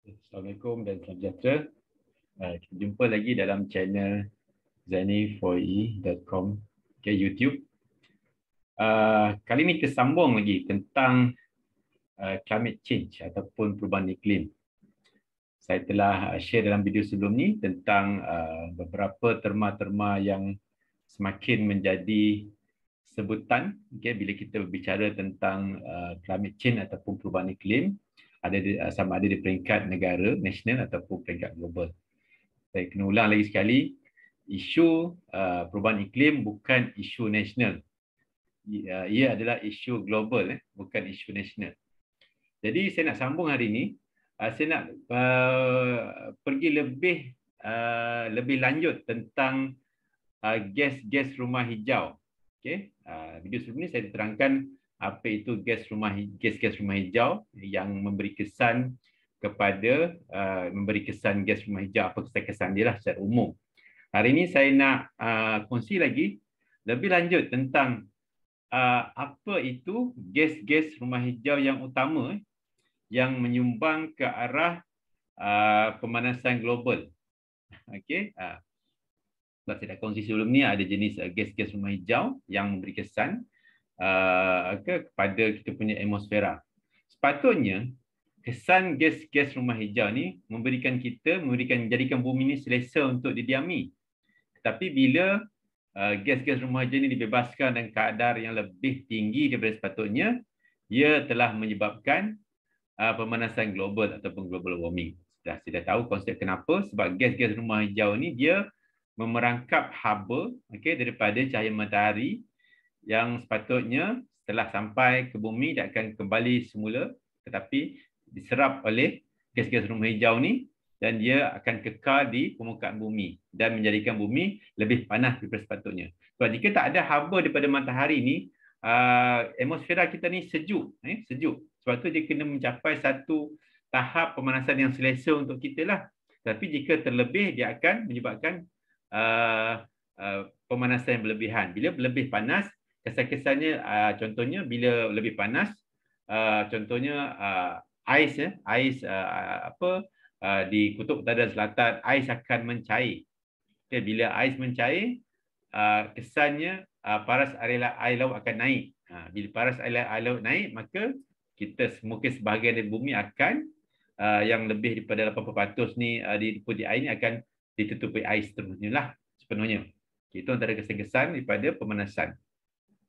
Assalamualaikum dan salam sejahtera. Kita jumpa lagi dalam channel zani4e.com YouTube. Kali ini kita sambung lagi tentang climate change ataupun perubahan iklim. Saya telah share dalam video sebelum ni tentang beberapa terma-terma yang semakin menjadi sebutan bila kita berbicara tentang climate change ataupun perubahan iklim, sama ada di peringkat negara, nasional ataupun peringkat global. Saya kena ulang lagi sekali, isu perubahan iklim bukan isu nasional. Ia adalah isu global, bukan isu nasional. Jadi saya nak sambung hari ini, saya nak pergi lebih lanjut tentang gas rumah hijau. Okey, video sebelum ini saya terangkan apa itu gas rumah hijau yang memberi kesan gas rumah hijau, apa kesan dia lah secara umum. Hari ini saya nak kongsi lagi lebih lanjut tentang apa itu gas rumah hijau yang utama yang menyumbang ke arah pemanasan global. Okey, saya dah kongsi sebelum ni ada jenis gas rumah hijau yang memberi kesan kepada kita punya atmosfera. Sepatutnya kesan gas rumah hijau ni menjadikan bumi ni selesa untuk didiami. Tetapi bila gas rumah hijau ni dibebaskan dengan kadar yang lebih tinggi daripada sepatutnya, ia telah menyebabkan pemanasan global ataupun global warming. Saya dah tahu konsep kenapa, sebab gas rumah hijau ni dia memerangkap haba daripada cahaya matahari yang sepatutnya setelah sampai ke bumi dia akan kembali semula, tetapi diserap oleh gas rumah hijau ni dan dia akan kekal di permukaan bumi dan menjadikan bumi lebih panas daripada sepatutnya. Sebab jika tak ada haba daripada matahari ni, atmosfera kita ni sejuk. Sebab tu dia kena mencapai satu tahap pemanasan yang selesa untuk kita lah. Tapi jika terlebih, dia akan menyebabkan pemanasan yang berlebihan. Bila lebih panas, kesan-kesannya contohnya bila lebih panas, contohnya ais di kutub utara dan selatan, ais akan mencair. Bila ais mencair, kesannya paras air laut akan naik. Bila paras air laut naik, maka mungkin sebahagian dari bumi akan yang lebih daripada 80% ni diliputi air ni akan ditutupi ais sepenuhnya. Itu antara kesan-kesan daripada pemanasan.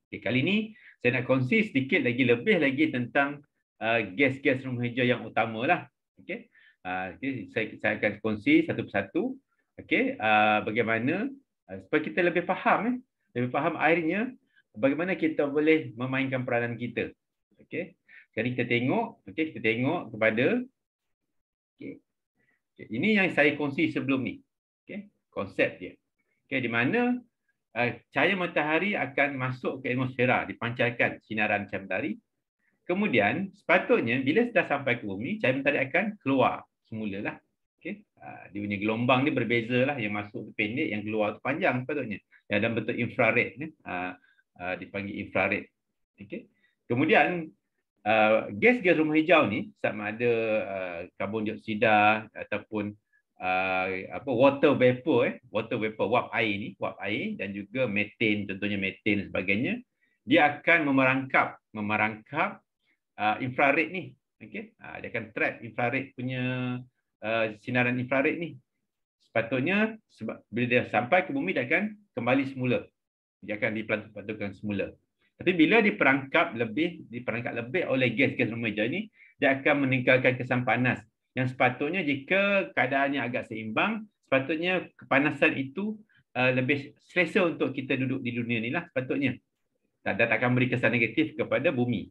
Kali ini saya nak kongsi sedikit lebih lagi tentang gas rumah hijau yang utama lah. Saya akan kongsi satu persatu. Bagaimana supaya kita lebih faham airnya, bagaimana kita boleh memainkan peranan kita. Jadi kita tengok kepada ini yang saya kongsi sebelum ni. Konsep dia. Di mana cahaya matahari akan masuk ke atmosfera, dipancarkan sinaran cahaya matahari. Kemudian sepatutnya bila sudah sampai ke bumi, cahaya matahari akan keluar semula lah. Dia punya gelombang ni berbeza lah, yang masuk tu pendek, yang keluar tu panjang sepatutnya. Yang dalam bentuk infrared ni, dipanggil infrared. Kemudian gas rumah hijau ni sama ada karbon dioksida ataupun water vapor, wap air dan juga methane, contohnya methane dan sebagainya, dia akan memerangkap infrared ni. Dia akan trap infrared punya sinaran infrared ni. Sepatutnya bila dia sampai ke bumi dia akan kembali semula. Dia akan dipantulkan semula. Tapi bila diperangkap lebih oleh gas rumah hijau ni, dia akan meninggalkan kesan panas. Yang sepatutnya jika keadaannya agak seimbang, sepatutnya kepanasan itu lebih selesa untuk kita duduk di dunia ni lah sepatutnya. Dan tak akan beri kesan negatif kepada bumi.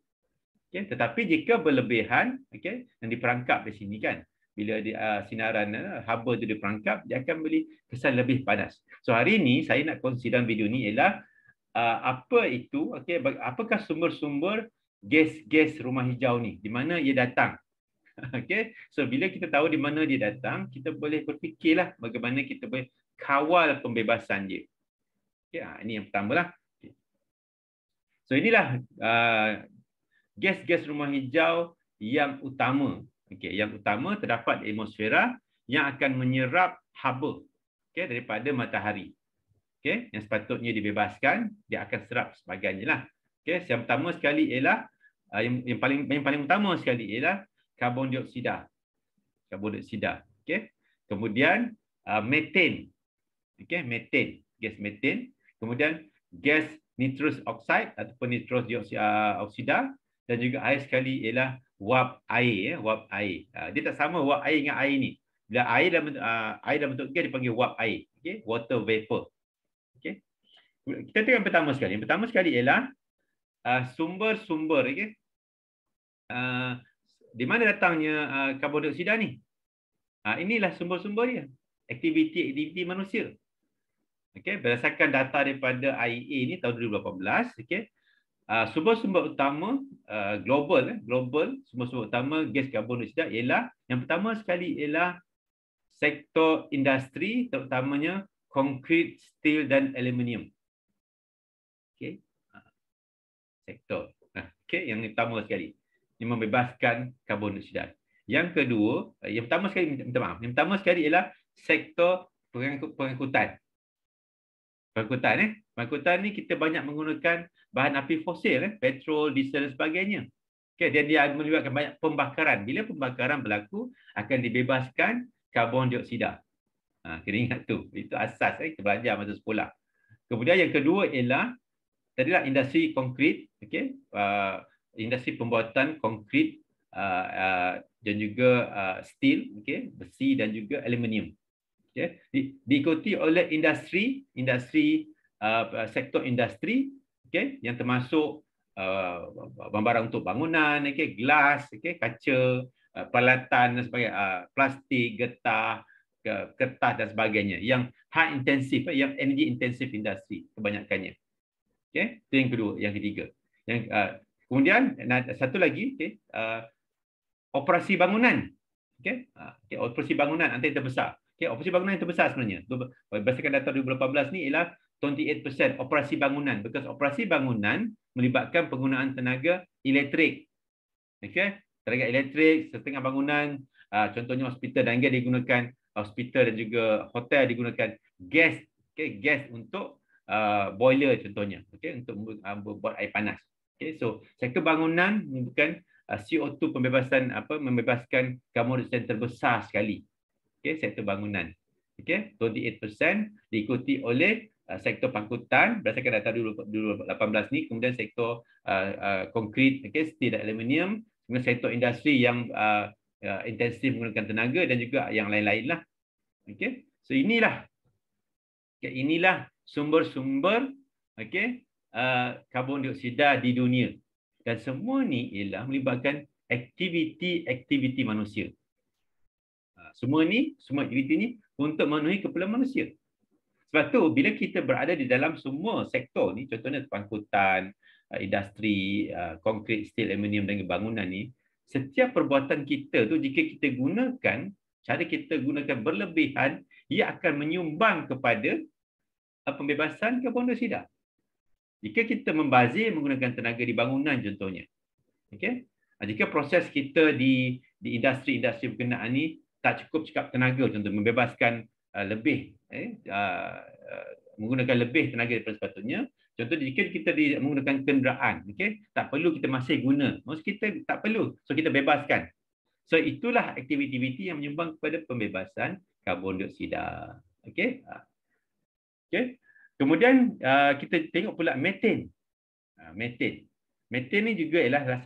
Tetapi jika berlebihan, yang diperangkap di sini kan, bila sinaran haba itu diperangkap, dia akan beri kesan lebih panas. So hari ini saya nak kongsi dalam video ni ialah apa itu, apakah sumber-sumber gas rumah hijau ni, di mana ia datang. So bila kita tahu di mana dia datang, kita boleh berfikirlah bagaimana kita boleh kawal pembebasan dia. Ini yang pertama lah. So inilah gas rumah hijau yang utama Okey, yang utama terdapat di atmosfera yang akan menyerap haba, okey, daripada matahari. Okey, yang sepatutnya dibebaskan, dia akan serap sebagainya lah. Okey, yang pertama sekali ialah yang paling utama sekali ialah karbon dioksida. Karbon dioksida. Okey. Kemudian metan. Okey, metan, gas metan. Kemudian gas nitrous oxide ataupun nitrous oksida, dan juga air sekali ialah wap air, wap air. Dia tak sama wap air dengan air ni. Bila air dalam bentuk gas dipanggil wap air. Okey, water vapor. Okey. Kita tengok yang pertama sekali. Yang pertama sekali ialah sumber-sumber, okey. Di mana datangnya karbon dioksida ni? Inilah sumber-sumber dia. Aktiviti manusia. Okey, berdasarkan data daripada IEA ni tahun 2018, okey. Sumber-sumber utama global sumber-sumber utama gas karbon dioksida ialah yang pertama sekali ialah sektor industri, terutamanya konkrit, steel dan aluminium. Okey. Sektor. Okey, yang utama sekali. Yang membebaskan karbon dioksida. Yang kedua, yang pertama sekali, minta maaf. Yang pertama sekali ialah sektor pengangkutan. Pengangkutan ni kita banyak menggunakan bahan api fosil, petrol, diesel dan sebagainya. Okay, dan dia melibatkan banyak pembakaran. Bila pembakaran berlaku, akan dibebaskan karbon dioksida. Kena ingat tu. Itu asas kita belajar masa sekolah. Kemudian yang kedua ialah tadilah industri konkrit, okey, industri pembuatan konkrit dan juga steel, okey, besi dan juga aluminium. Okay. Diikuti oleh sektor industri, okay, yang termasuk barang untuk bangunan, okay, gelas, okay, kaca, peralatan dan sebagainya, plastik, getah, kertas dan sebagainya, yang high intensive, yang energy intensive industri kebanyakannya. Okay. Itu yang kedua, yang ketiga. Kemudian satu lagi, okay, operasi bangunan. Okay. Operasi bangunan antara yang terbesar. Okay, operasi bangunan yang terbesar sebenarnya. Berdasarkan data 2018 ni ialah 28% operasi bangunan. Because operasi bangunan melibatkan penggunaan tenaga elektrik. Okay, tenaga elektrik, setengah bangunan, contohnya hospital dan gas digunakan, hospital dan juga hotel digunakan gas, okay, gas untuk boiler contohnya, okay, untuk buat air panas. Okay, so sektor bangunan bukan CO2 membebaskan karbon dioksida terbesar sekali. Okay, sektor bangunan. Okay, 28% diikuti oleh sektor pangkutan berdasarkan data 2018 ni, kemudian sektor konkrit, okay, steel dan aluminium, kemudian sektor industri yang intensif menggunakan tenaga dan juga yang lain-lain lah. Okay, so inilah sumber-sumber, okay, karbon dioksida di dunia, dan semua ni ialah melibatkan aktiviti manusia. Semua aktiviti ni untuk memenuhi keperluan manusia. Sebab tu bila kita berada di dalam semua sektor ni, contohnya pangkutan, industri, konkrit, steel, aluminium dan bangunan ni, setiap perbuatan kita tu jika kita gunakan, cara kita gunakan berlebihan, ia akan menyumbang kepada pembebasan karbon dioksida. Jika kita membazir menggunakan tenaga di bangunan contohnya. Okey. Jika proses kita di industri berkenaan ni tak cukup tenaga, contoh membebaskan lebih menggunakan lebih tenaga daripada sepatutnya. Contoh jika kita menggunakan kenderaan, okey, tak perlu kita masih guna. Maksud kita tak perlu, so kita bebaskan. So itulah aktiviti yang menyumbang kepada pembebasan karbon dioksida. Okey. Okey. Kemudian kita tengok pula metan. Metan ni juga ialah salah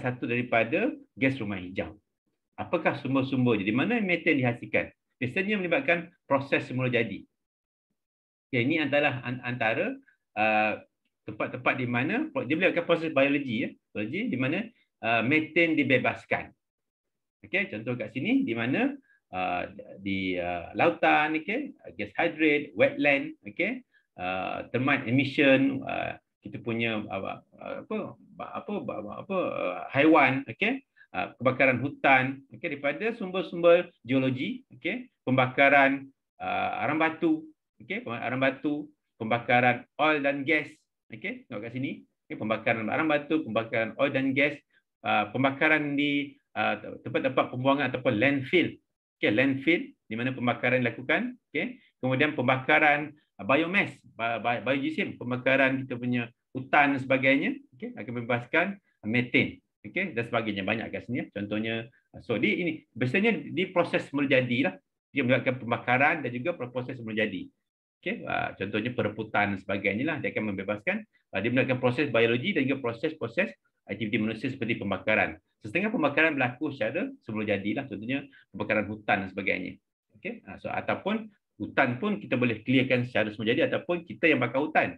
satu daripada gas rumah hijau. Apakah sumber-sumbernya? Di mana metan dihasilkan? Biasanya melibatkan proses semula jadi. Okay, ini adalah antara tempat-tempat di mana dia melibatkan proses biologi, di mana metan dibebaskan. Okay, contoh kat sini di mana di lautan, okay, gas hydrate, wetland, okay, termite emission, kita punya haiwan, okay, kebakaran hutan, okay, daripada sumber-sumber geologi, okay, pembakaran arang batu, okay, pembakaran oil dan gas, okay, tengok kat sini, okay, pembakaran arang batu, pembakaran oil dan gas, pembakaran di tempat-tempat pembuangan ataupun landfill. Okey, landfill di mana pembakaran dilakukan. Okey, kemudian pembakaran biomass, biogysim, pembakaran kita punya hutan dan sebagainya. Okey, akan membebaskan methane. Okey, dan sebagainya, banyak kat sini. Contohnya, so ini biasanya di proses semula jadilah. Dia melibatkan pembakaran dan juga proses semula jadi. Okey, contohnya perebutan dan sebagainya lah, dia akan membebaskan. Dia melibatkan proses biologi dan juga proses-proses aktiviti manusia seperti pembakaran. Setengah pembakaran berlaku secara semula jadilah, contohnya pembakaran hutan dan sebagainya. Okey, so ataupun hutan pun kita boleh clearkan secara semula jadi ataupun kita yang bakar hutan.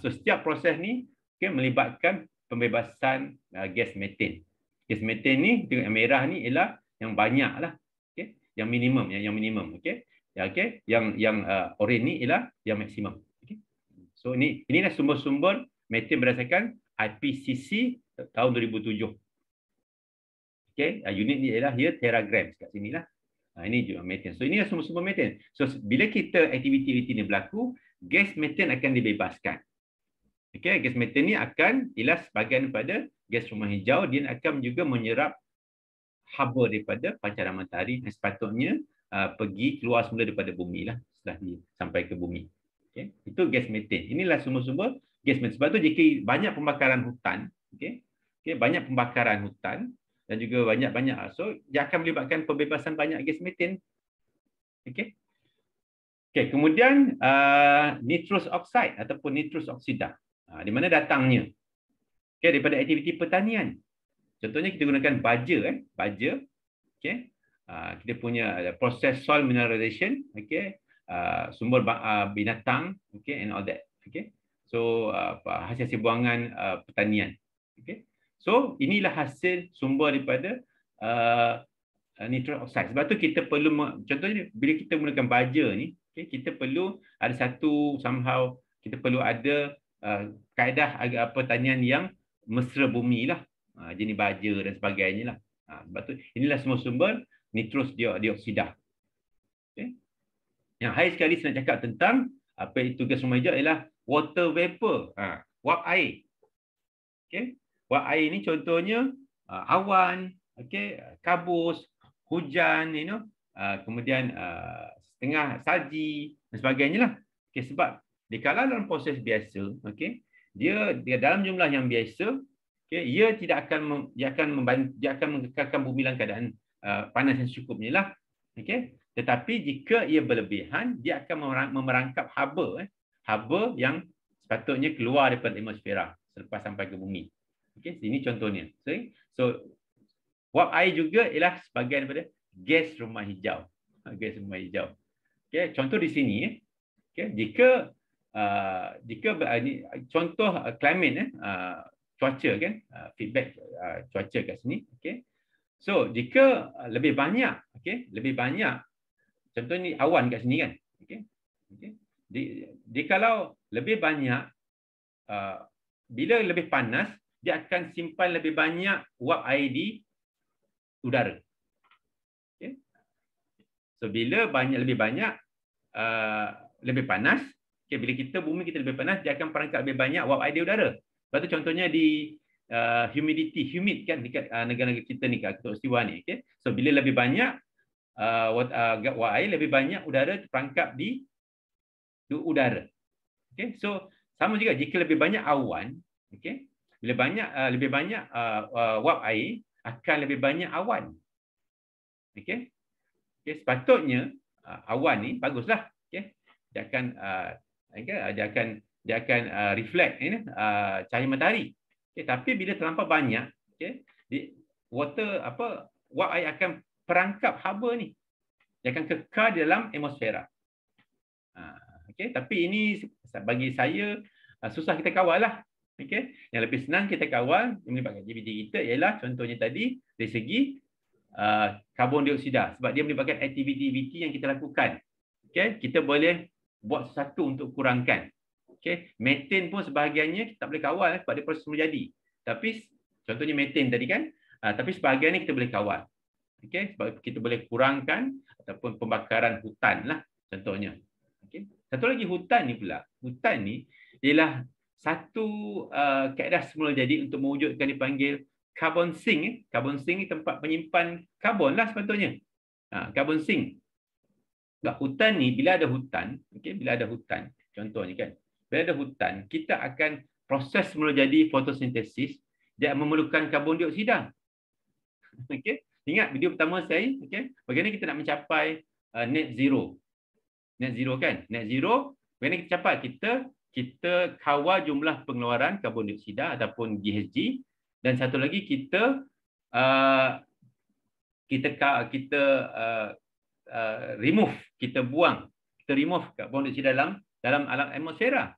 So setiap proses ni melibatkan pembebasan gas metan. Gas metan ni yang merah ni ialah yang banyaklah. Okey, yang minimum, yang minimum. Okey. Ya, okey. Yang oren ni ialah yang maksimum. Okey. So inilah sumber-sumber metan berdasarkan IPCC tahun 2007. Okey, unit ni ialah here teragrams kat sinilah. Ini juga metan. So inilah sumber-sumber metan. So bila kita aktiviti-aktiviti ni berlaku, gas metan akan dibebaskan. Okey, gas metan ni akan ialah sebahagian daripada gas rumah hijau, dia akan juga menyerap haba daripada pancaran matahari yang sepatutnya pergi keluar semula daripada bumi lah setelah sampai ke bumi. Okay. Itu gas metan. Inilah sumber-sumber gas metan. Sebab tu jika banyak pembakaran hutan, banyak pembakaran hutan dan juga banyak-banyak, so dia akan melibatkan pembebasan banyak gas metan. Okey. Okey, kemudian nitrous oxide ataupun nitrous oksida. Di mana datangnya? Okey, daripada aktiviti pertanian. Contohnya kita gunakan baja, baja. Okey. Kita punya proses soil mineralization, okey. Sumber binatang, okey, and all that. Okey. So hasil buangan pertanian. Okey. So inilah hasil sumber daripada nitrous oxide. Sebab tu kita perlu contohnya bila kita menggunakan baja ni, okey, kita perlu ada satu somehow kita perlu ada kaedah pertanian yang mesra bumi lah. Jenis baja dan sebagainya lah. Sebab tu inilah semua sumber nitrous dioksida. Okay. Yang akhir sekali saya nak cakap tentang apa itu gas rumah hijau ialah water vapor, wap air. Okay. Wap air ni contohnya awan, okay, kabus, hujan, kemudian setengah salji dan sebagainya lah. Okay, sebab dikala dalam proses biasa, okay, dia dalam jumlah yang biasa, okay, ia akan mengekalkan bumi dalam keadaan panas yang cukupnya lah. Okay. Tetapi jika ia berlebihan, dia akan memerangkap haba, haba yang sepatutnya keluar daripada atmosfera selepas sampai ke bumi. Okay. Ini contohnya. So wap air juga ialah sebahagian daripada gas rumah hijau. Gas rumah hijau. Okay. Contoh di sini, okay, jika contoh climate, cuaca kan, feedback cuaca kat sini, okey. So jika lebih banyak, okey, lebih banyak, contoh ni awan kat sini kan, okey. Okey. Di kalau lebih banyak, bila lebih panas, dia akan simpan lebih banyak uap air di udara. Okey. So bila lebih banyak lebih panas, okey, bila bumi kita lebih panas, dia akan perangkap lebih banyak uap air di udara. Lepas tu contohnya di humid kan dekat negara-negara kita ni, kat Khatulistiwa ni, okey. So bila lebih banyak uap air, lebih banyak udara terperangkap di udara. Okey. So sama juga jika lebih banyak awan, okey. Bila lebih banyak uap air, akan lebih banyak awan. Okey. Okey, sepatutnya awan ni baguslah, okey. Dia akan reflect cahaya matahari. Okay, tapi bila terlampau banyak, okay, uap air akan perangkap haba ni. Dia akan kekal di dalam atmosfera. Okay, tapi ini bagi saya susah kita kawal lah. Okay. Yang lebih senang kita kawal yang melibatkan aktiviti kita ialah contohnya tadi dari segi karbon dioksida, sebab dia melibatkan aktiviti-aktiviti yang kita lakukan. Okay, kita boleh buat sesuatu untuk kurangkan. Okay. Metan pun sebahagiannya kita tak boleh kawal sebab dia proses menjadi. Tapi contohnya metan tadi kan, tapi sebahagiannya kita boleh kawal. Okay. Sebab kita boleh kurangkan ataupun pembakaran hutan lah contohnya. Okay. Satu lagi hutan ni pula. Hutan ni ialah satu kaedah semula jadi untuk mewujudkan dipanggil carbon sink. Carbon sink ni tempat penyimpan karbon lah sepatutnya. Carbon sink. Sebab hutan ni, bila ada hutan, bila ada hutan, contohnya kan, bila ada hutan, kita akan proses mula jadi fotosintesis dia memerlukan karbon dioksida. Ingat video pertama saya, bagaimana kita nak mencapai net zero. Net zero kan? Net zero, bagaimana kita capai? Kita kawal jumlah pengeluaran karbon dioksida ataupun GHG, dan satu lagi kita remove, kita remove karbon dioksida dalam alam atmosfera.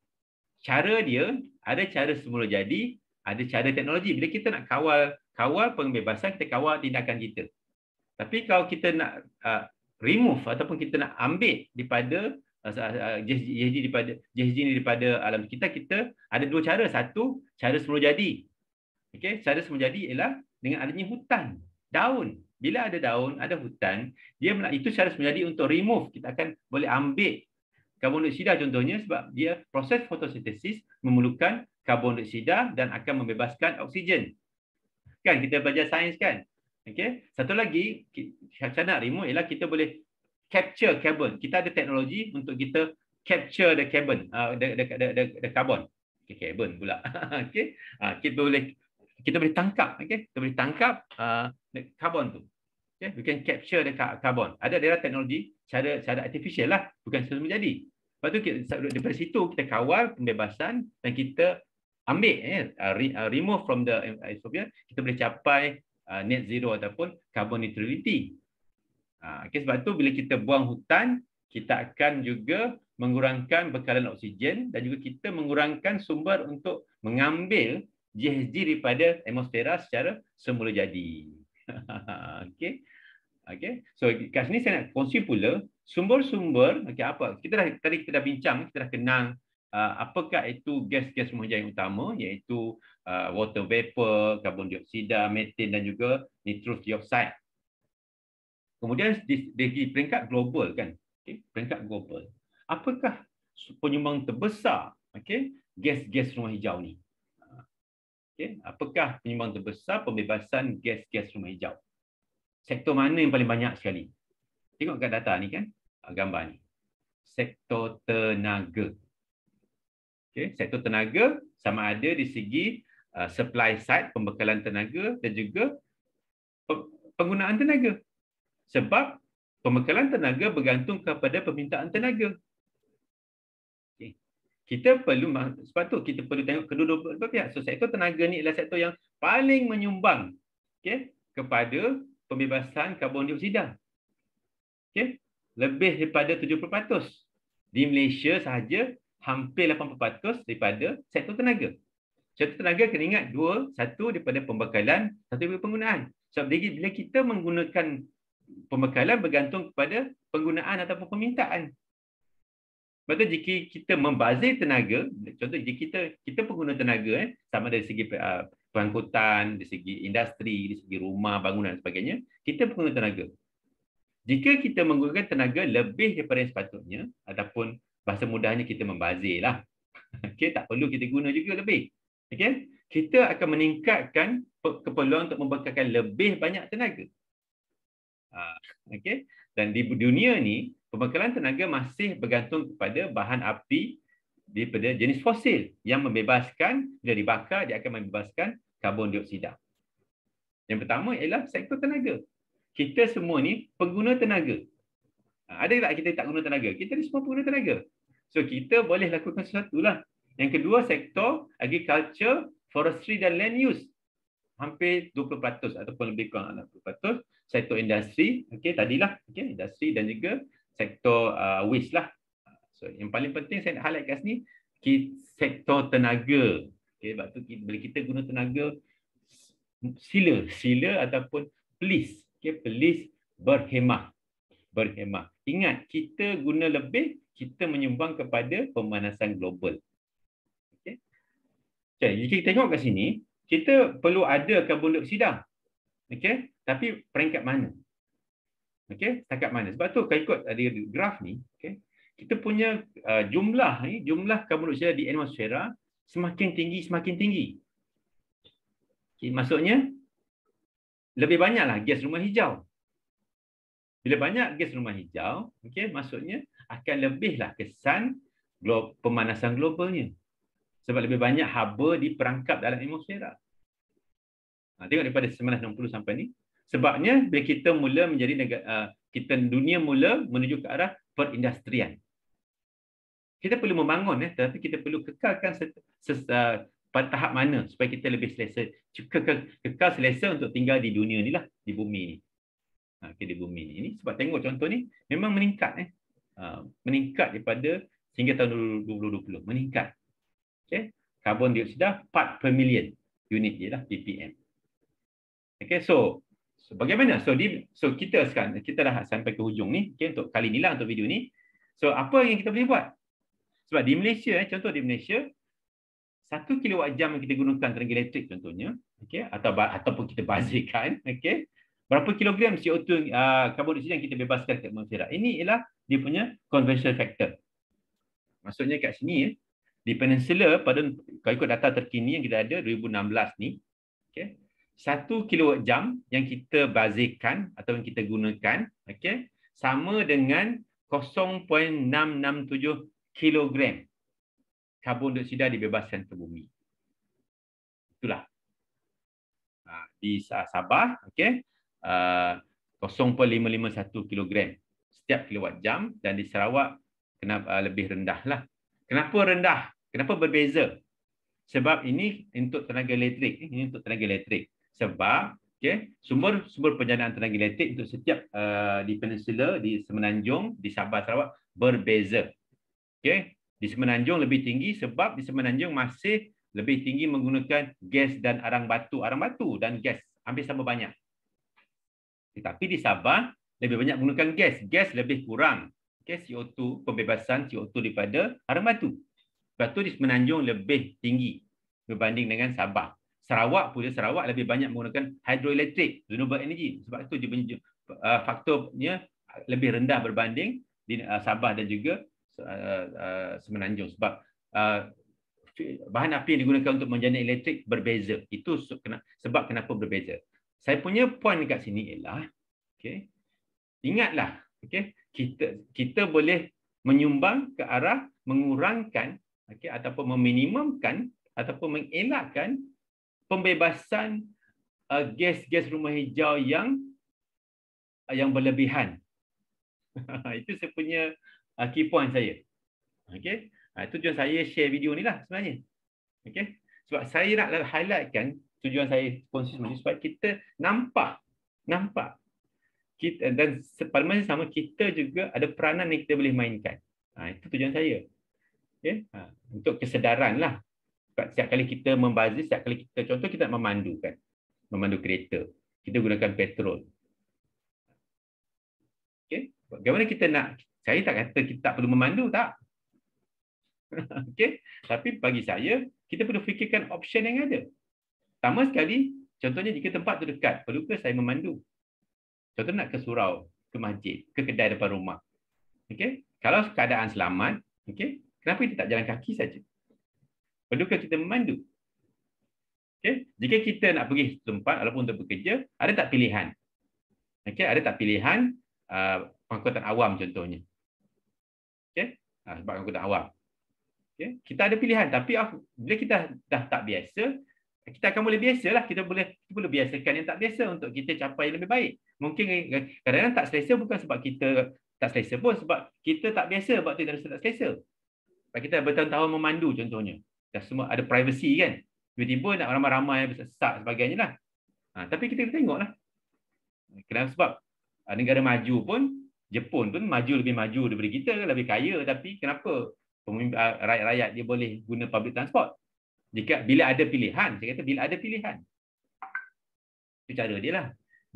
Cara dia ada cara semula jadi, ada cara teknologi. Bila kita nak kawal pembebasan, kita kawal tindakan kita. Tapi kalau kita nak remove ataupun kita nak ambil daripada GHG ni daripada alam kita ada dua cara. Satu, cara semula jadi. Cara semula jadi ialah dengan adanya hutan, daun. Bila ada daun, ada hutan, itu cara semula jadi untuk remove. Kita akan boleh ambil karbon dioksida contohnya, sebab dia proses fotosintesis memerlukan karbon dioksida dan akan membebaskan oksigen. Kan kita belajar sains kan? Satu lagi cara nak remove ialah kita boleh capture carbon. Kita ada teknologi untuk kita capture the carbon, the carbon. Carbon pula. Kita boleh tangkap, kita boleh tangkap carbon tu. We can capture the carbon. Ada daerah teknologi cara artificial lah, bukan semula jadi. Lepas tu daripada situ kita kawal pembebasan dan kita ambil remove from the atmosphere, kita boleh capai net zero ataupun carbon neutrality. Sebab tu bila kita buang hutan, kita akan juga mengurangkan bekalan oksigen dan juga kita mengurangkan sumber untuk mengambil GHG daripada atmosfera secara semula jadi. So kat sini saya nak kongsi pula sumber-sumber apa. Tadi kita dah bincang, kita dah kenal apakah itu gas-gas rumah hijau yang utama, iaitu water vapor, karbon dioksida, methane dan juga nitrous dioxide. Kemudian di peringkat global kan, peringkat global, apakah penyumbang terbesar gas-gas rumah hijau ni? Apakah penyumbang terbesar pembebasan gas-gas rumah hijau? Sektor mana yang paling banyak sekali? Tengok kat data ni kan, gambar ni. Sektor tenaga. Sektor tenaga sama ada di segi supply side, pembekalan tenaga dan juga penggunaan tenaga. Sebab pembekalan tenaga bergantung kepada permintaan tenaga. Kita perlu, sebab tu kita perlu tengok kedua-dua pihak. So sektor tenaga ni adalah sektor yang paling menyumbang kepada pembebasan karbon dioksida. Lebih daripada 70%. Di Malaysia sahaja hampir 80% daripada sektor tenaga. Sektor tenaga kena ingat dua, satu daripada pembekalan, satu daripada penggunaan. Sebab bila kita menggunakan pembekalan bergantung kepada penggunaan ataupun permintaan. Sebab tu jika kita membazir tenaga, contoh jika kita pengguna tenaga sama dari segi pengangkutan, dari segi industri, dari segi rumah, bangunan dan sebagainya, kita pengguna tenaga. Jika kita menggunakan tenaga lebih daripada yang sepatutnya, ataupun bahasa mudahnya kita membazir lah. Tak perlu kita guna juga lebih. Kita akan meningkatkan keperluan untuk membekalkan lebih banyak tenaga. Dan di dunia ni, pembekalan tenaga masih bergantung kepada bahan api daripada jenis fosil yang membebaskan, bila dibakar, dia akan membebaskan karbon dioksida. Yang pertama ialah sektor tenaga. Kita semua ni pengguna tenaga. Ada tak kita tak guna tenaga? Kita ni semua pengguna tenaga. So kita boleh lakukan sesuatu lah. Yang kedua, sektor agriculture, forestry dan land use. Hampir 20% ataupun lebih kurang 60%. Sektor industri, tadilah, industri dan juga sektor waste lah. So yang paling penting saya nak highlight kat sini, sektor tenaga. Sebab tu bila kita guna tenaga, sila ataupun please, please berhemah. Ingat, kita guna lebih, kita menyumbang kepada pemanasan global. Jika kita tengok kat sini, kita perlu ada karbon dioksida. Tapi peringkat mana? Setakat mana? Sebab tu kalau ikut ada graf ni, kita punya jumlah karbon dioksida di atmosfera semakin tinggi. Maksudnya lebih banyaklah gas rumah hijau. Bila banyak gas rumah hijau, okey, maksudnya akan lebihlah kesan pemanasan globalnya. Sebab lebih banyak haba diperangkap dalam atmosfera. Tengok daripada 1960 sampai ni. Sebabnya bila kita mula menjadi negara, dunia mula menuju ke arah perindustrian. Kita perlu membangun, tetapi kita perlu kekalkan pada tahap mana supaya kita lebih selesa. Kekal selesa untuk tinggal di dunia ni lah, di bumi ni. Di bumi ni. Ini sebab tengok contoh ni memang meningkat. Meningkat daripada sehingga tahun 2020. Meningkat. Okay. Karbon dioksida part per million unit je lah, ppm. Okay, so bagaimana? So kita sekarang, kita dah sampai ke hujung ni. Okay, untuk kali ni lah, untuk video ni. So apa yang kita boleh buat? Sebab di Malaysia, contoh di Malaysia, 1 kilowatt jam yang kita gunakan tenaga elektrik contohnya, okay, ataupun kita bazirkan, okay, berapa kilogram CO2 karbon dioksida yang kita bebaskan ke atmosfera. Ini ialah dia punya conversion factor. Maksudnya kat sini, di Peninsula, pada kalau ikut data terkini yang kita ada 2016 ni, okay, 1 kilowatt jam yang kita bazirkan atau yang kita gunakan, okay, sama dengan 0.667 kilogram karbon dioksida dibebaskan ke bumi. Itulah. Di Sabah, okay, 0.551 kilogram setiap kilowatt jam, dan di Sarawak lebih rendah lah. Kenapa rendah? Kenapa berbeza? Sebab ini untuk tenaga elektrik. Ini untuk tenaga elektrik. Sebab okay, sumber penjanaan tenaga elektrik untuk setiap di Peninsula, di Semenanjung, di Sabah, Sarawak berbeza. Okay. Di Semenanjung lebih tinggi sebab di Semenanjung masih lebih tinggi menggunakan gas dan arang batu. Arang batu dan gas hampir sama banyak. Tetapi di Sabah lebih banyak menggunakan gas. Gas lebih kurang. Okay, CO2, pembebasan CO2 daripada arang batu. Sebab tu di Semenanjung lebih tinggi berbanding dengan Sabah. Sarawak pula, Sarawak lebih banyak menggunakan hidroelektrik, renewable energy. Sebab tu dia punya faktornya lebih rendah berbanding di Sabah dan juga Semenanjung. Sebab bahan api yang digunakan untuk menjana elektrik berbeza. Itu sebab kenapa berbeza. Saya punya point dekat sini ialah, okay, ingatlah, okay, kita boleh menyumbang ke arah mengurangkan, okay, ataupun meminimumkan ataupun mengelakkan pembebasan gas-gas rumah hijau yang berlebihan. Itu saya punya key point saya. Okay. Tujuan saya share video ni lah sebenarnya. Okay. Sebab saya nak highlightkan tujuan saya kongsi sebenarnya supaya kita nampak kita, dan pada masa sama kita juga ada peranan yang kita boleh mainkan. Itu tujuan saya. Okay. Untuk kesedaran lah. Sebab setiap kali kita membazir, setiap kali kita, contoh kita nak memandu kereta, kita gunakan petrol. Okay. Bagaimana kita nak, saya tak kata kita tak perlu memandu, tak. Okay. Tapi bagi saya, kita perlu fikirkan option yang ada. Pertama sekali, contohnya jika tempat tu dekat, perlukah saya memandu? Contoh nak ke surau, ke masjid, ke kedai depan rumah. Okay. Kalau keadaan selamat, okay, kenapa kita tak jalan kaki saja? Perlukah kita memandu? Okay. Jika kita nak pergi tempat ataupun untuk bekerja, ada tak pilihan? Okay. Ada tak pilihan angkutan awam contohnya? Okay. Sebab angkutan awam. Okay. Kita ada pilihan, tapi bila kita dah tak biasa, kita akan boleh biasalah. Kita perlu biasakan yang tak biasa untuk kita capai yang lebih baik. Mungkin kadang-kadang tak selesa bukan sebab kita tak selesa pun, sebab kita tak biasa, sebab kita rasa tak selesa. Sebab kita bertahun-tahun memandu contohnya. Dah semua ada privacy kan. Tiba-tiba nak ramai-ramai bersesak sebagainya lah. Tapi kita tengoklah. Kenapa? Sebab negara maju pun, Jepun pun lebih maju daripada kita, lebih kaya, tapi kenapa rakyat-rakyat dia boleh guna public transport? Bila ada pilihan, saya kata bila ada pilihan. Itu cara dia lah.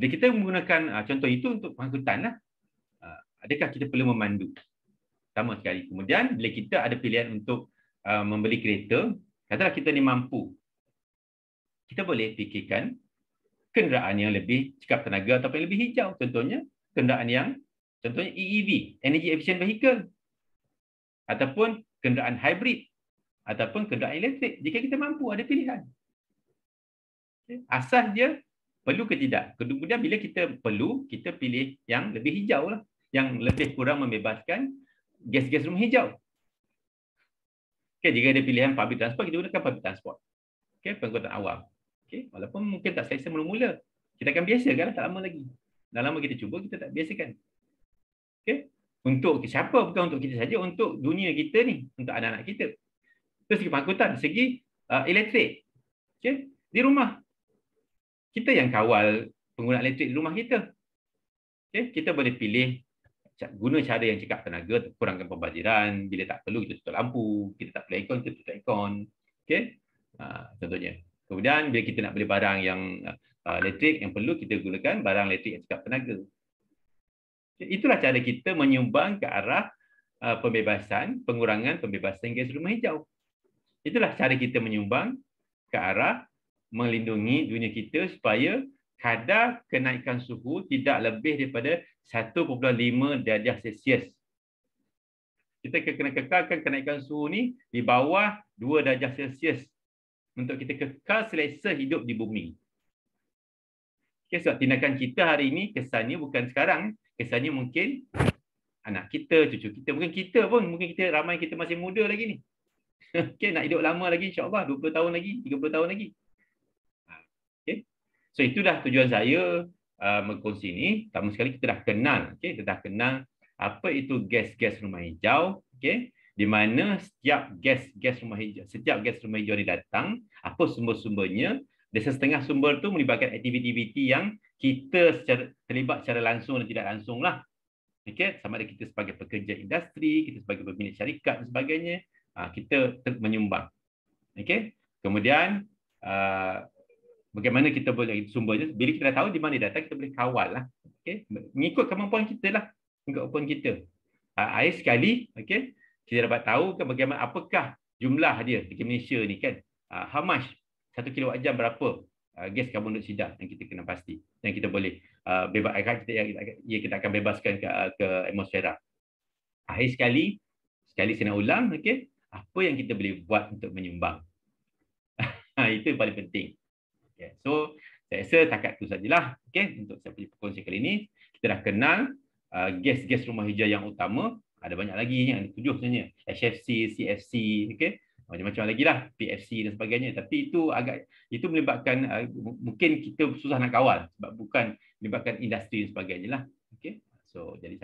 Bila kita menggunakan contoh itu untuk pengangkutan lah, adakah kita perlu memandu? Pertama sekali. Kemudian bila kita ada pilihan untuk membeli kereta, katalah kita ni mampu, kita boleh fikirkan kenderaan yang lebih cekap tenaga ataupun lebih hijau. Contohnya kenderaan contohnya EEV, Energy Efficient Vehicle, ataupun kenderaan hybrid, ataupun kenderaan elektrik. Jika kita mampu, ada pilihan. Asal dia perlu ke tidak. Kemudian bila kita perlu, kita pilih yang lebih hijau lah, yang lebih kurang membebaskan gas-gas rumah hijau. Okay, jika ada pilihan public transport, kita gunakan public transport. Okay, pengangkutan awam. Okay, walaupun mungkin tak selesa mula-mula, kita akan biasakan tak lama lagi. Dah lama kita cuba, kita tak biasakan. Okay, untuk siapa? Bukan untuk kita saja, untuk dunia kita ni, untuk anak-anak kita. Terus segi pengangkutan, segi elektrik. Okay, di rumah kita yang kawal penggunaan elektrik di rumah kita. Okay, kita boleh pilih guna cara yang cekap tenaga, kurangkan pembaziran. Bila tak perlu, kita tutup lampu. Kita tak perlu aircon, kita tutup aircon. Okay? Contohnya. Kemudian, bila kita nak beli barang yang elektrik, yang perlu, kita gunakan barang elektrik yang cekap tenaga. Okay? Itulah cara kita menyumbang ke arah pengurangan pembebasan gas rumah hijau. Itulah cara kita menyumbang ke arah melindungi dunia kita supaya kadar kenaikan suhu tidak lebih daripada 1.5 darjah Celsius. Kita kena kekalkan kenaikan suhu ni di bawah 2 darjah Celsius untuk kita kekal selesa hidup di bumi. Okay, sebab tindakan kita hari ini kesannya bukan sekarang, kesannya mungkin anak kita, cucu kita, mungkin kita pun, mungkin kita ramai kita masih muda lagi ni. Okay, nak hidup lama lagi insya-Allah 20 tahun lagi, 30 tahun lagi. Okay. So itulah tujuan saya mengkongsi ini. Pertama sekali kita dah kenal, okay? Kita dah kenal apa itu gas-gas rumah hijau, okay? Di mana setiap gas rumah hijau ni datang, apa sumber-sumbernya, dan setengah sumber tu melibatkan aktiviti-aktiviti yang kita terlibat secara langsung dan tidak langsung lah. Okay? Sama ada kita sebagai pekerja industri, kita sebagai pemilik syarikat dan sebagainya, kita menyumbang. Okay? Kemudian bagaimana kita boleh sumbernya? Bila kita dah tahu di mana dia datang, kita boleh kawal lah. Okay? Mengikut kemampuan kita lah. Mengikut kemampuan kita. Akhir sekali, okay, kita dapat tahu kan bagaimana, apakah jumlah dia di Malaysia ni kan. How much? 1 kWh berapa gas karbon dioksida yang kita kena pasti. Yang kita boleh kita akan bebaskan ke atmosfera. Akhir sekali saya nak ulang, okay, apa yang kita boleh buat untuk menyumbang. Itu yang paling penting. Okay. So, saya rasa takat itu sajalah, okay, untuk saya punya perkongsian kali ini. Kita dah kenal gas-gas rumah hijau yang utama. Ada banyak lagi yang ada 7 sebenarnya. HFC, CFC, okay, macam-macam lagi lah, PFC dan sebagainya. Tapi itu melibatkan, mungkin kita susah nak kawal sebab bukan melibatkan industri dan sebagainya lah. Okay. So, jadi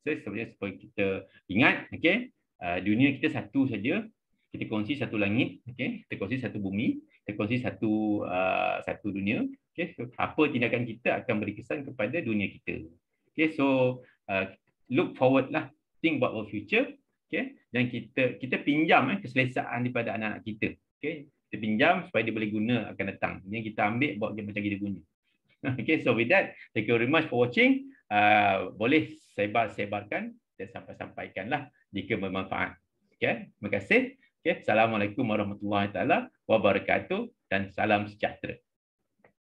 sebenarnya supaya kita ingat, okay, dunia kita satu saja. Kita kongsi satu langit, okay? Kita kongsi satu bumi, kita kongsi satu dunia. Okay? So, apa tindakan kita akan berkesan kepada dunia kita. Okay? So, look forward lah, think about our future. Okay? Dan kita pinjam keselesaan daripada anak-anak kita. Okay? Kita pinjam supaya dia boleh guna akan datang. Yang kita ambil buat dia macam kita guna. Okay? So with that, thank you very much for watching. Boleh sebarkan dan sampaikanlah jika bermanfaat. Okay? Terima kasih. Okay. Assalamualaikum warahmatullahi wabarakatuh dan salam sejahtera.